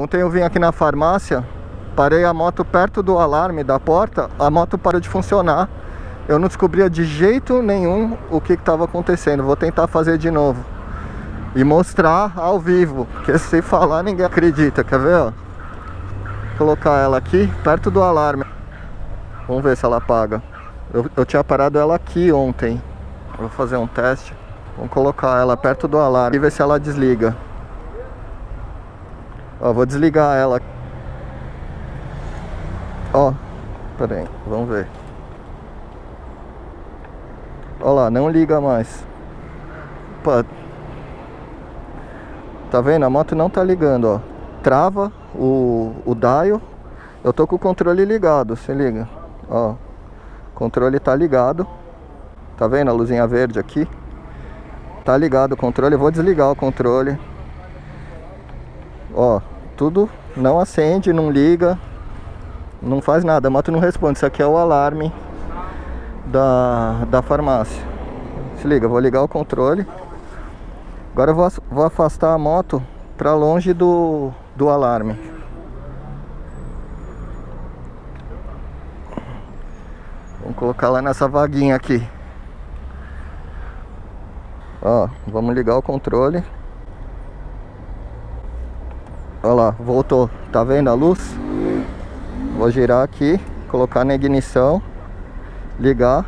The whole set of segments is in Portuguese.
Ontem eu vim aqui na farmácia, parei a moto perto do alarme da porta, a moto parou de funcionar. Eu não descobria de jeito nenhum o que estava acontecendo. Vou tentar fazer de novo e mostrar ao vivo, porque se falar ninguém acredita. Quer ver, ó? Vou colocar ela aqui perto do alarme. Vamos ver se ela apaga. Eu tinha parado ela aqui ontem. Vou fazer um teste. Vamos colocar ela perto do alarme e ver se ela desliga. Ó, vou desligar ela. Ó, pera aí, vamos ver. Ó lá, não liga mais. Opa. Tá vendo? A moto não tá ligando, ó. Trava o dial. Eu tô com o controle ligado, se liga. Ó, o controle tá ligado. Tá vendo a luzinha verde aqui? Tá ligado o controle, eu vou desligar o controle. Ó, tudo não acende, não liga, não faz nada, a moto não responde. Isso aqui é o alarme da farmácia. Se liga, eu vou ligar o controle. Agora eu vou afastar a moto pra longe do alarme. Vamos colocar lá nessa vaguinha aqui. Ó, vamos ligar o controle. Olha lá, voltou. Tá vendo a luz? Vou girar aqui, colocar na ignição, ligar.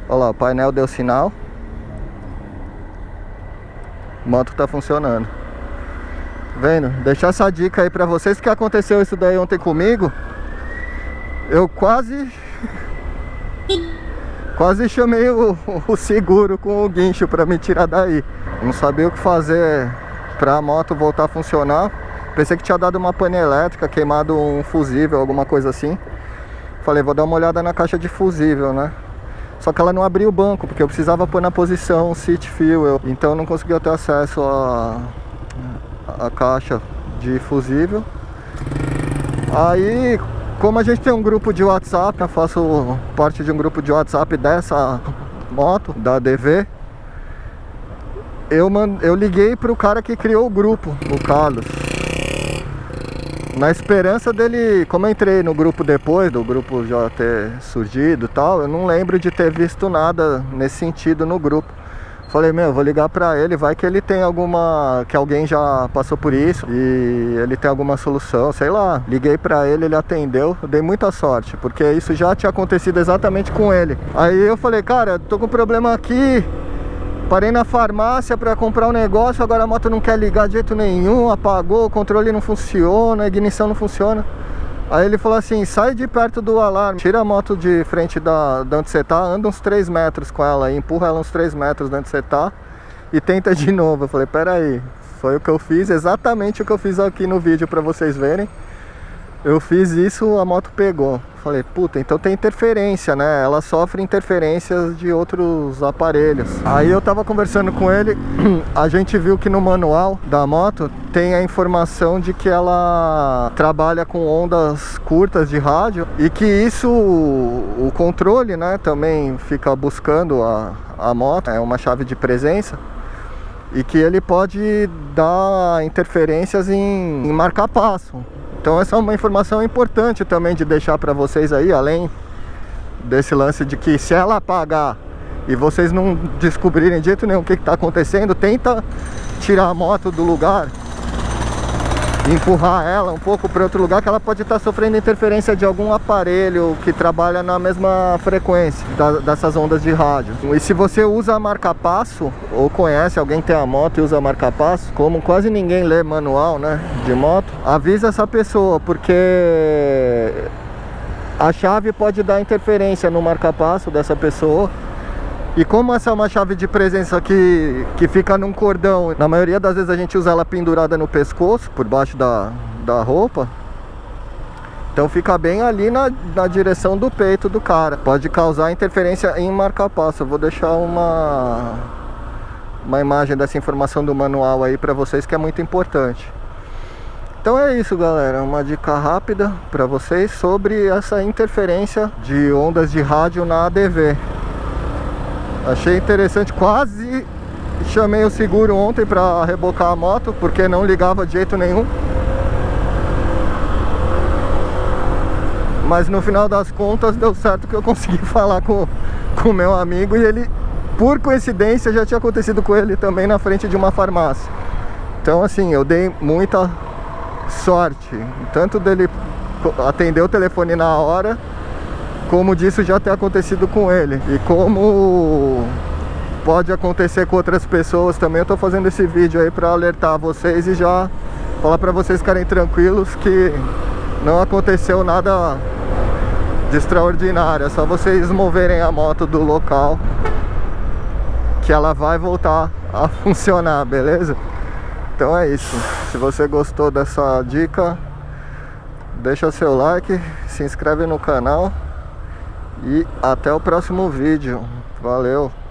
Olha lá, o painel deu sinal. A moto tá funcionando. Vendo? Deixar essa dica aí pra vocês, que aconteceu isso daí ontem comigo. Eu quase chamei o seguro com o guincho pra me tirar daí. Não sabia o que fazer pra a moto voltar a funcionar. Pensei que tinha dado uma pane elétrica, queimado um fusível, alguma coisa assim. Falei, vou dar uma olhada na caixa de fusível, né? Só que ela não abriu o banco, porque eu precisava pôr na posição seat fuel. Então eu não conseguia ter acesso a caixa de fusível. Aí, como a gente tem um grupo de WhatsApp, eu faço parte de um grupo de WhatsApp dessa moto, da DV. Eu liguei pro cara que criou o grupo, o Carlos, na esperança dele, como eu entrei no grupo depois do grupo já ter surgido e tal, eu não lembro de ter visto nada nesse sentido no grupo. Falei, meu, vou ligar pra ele, vai que ele tem alguma, que alguém já passou por isso e ele tem alguma solução, sei lá. Liguei pra ele, ele atendeu, eu dei muita sorte, porque isso já tinha acontecido exatamente com ele. Aí eu falei, cara, tô com um problema aqui, parei na farmácia pra comprar um negócio, agora a moto não quer ligar de jeito nenhum, apagou, o controle não funciona, a ignição não funciona. Aí ele falou assim, sai de perto do alarme, tira a moto de frente de onde você tá, anda uns 3 metros com ela, empurra ela uns 3 metros de onde você tá e tenta de novo. Eu falei, pera aí, foi o que eu fiz, exatamente o que eu fiz aqui no vídeo pra vocês verem. Eu fiz isso, a moto pegou. Falei, puta, então tem interferência, né? Ela sofre interferências de outros aparelhos. Aí eu tava conversando com ele, a gente viu que no manual da moto tem a informação de que ela trabalha com ondas curtas de rádio e que isso, o controle, né, também fica buscando a moto, é uma chave de presença, e que ele pode dar interferências em marca-passo. Então essa é uma informação importante também de deixar para vocês aí, além desse lance de que se ela apagar e vocês não descobrirem de jeito nenhum o que está acontecendo, tenta tirar a moto do lugar, empurrar ela um pouco para outro lugar, que ela pode estar sofrendo interferência de algum aparelho que trabalha na mesma frequência dessas ondas de rádio. E se você usa marca-passo, ou conhece alguém que tem a moto e usa marca-passo, como quase ninguém lê manual, né, de moto, avisa essa pessoa, porque a chave pode dar interferência no marca-passo dessa pessoa. E como essa é uma chave de presença que fica num cordão, na maioria das vezes a gente usa ela pendurada no pescoço, por baixo da roupa, então fica bem ali na direção do peito do cara. Pode causar interferência em marca-passo. Eu vou deixar uma imagem dessa informação do manual aí pra vocês, que é muito importante. Então é isso, galera, uma dica rápida pra vocês sobre essa interferência de ondas de rádio na ADV. Achei interessante, quase chamei o seguro ontem para rebocar a moto, porque não ligava de jeito nenhum. Mas no final das contas deu certo que eu consegui falar com o meu amigo e ele, por coincidência, já tinha acontecido com ele também na frente de uma farmácia. Então assim, eu dei muita sorte, tanto dele atender o telefone na hora, como disso já ter acontecido com ele. E como pode acontecer com outras pessoas também, eu tô fazendo esse vídeo aí pra alertar vocês e já falar pra vocês ficarem tranquilos que não aconteceu nada de extraordinário. É só vocês moverem a moto do local que ela vai voltar a funcionar, beleza? Então é isso. Se você gostou dessa dica, deixa seu like, se inscreve no canal e até o próximo vídeo. Valeu!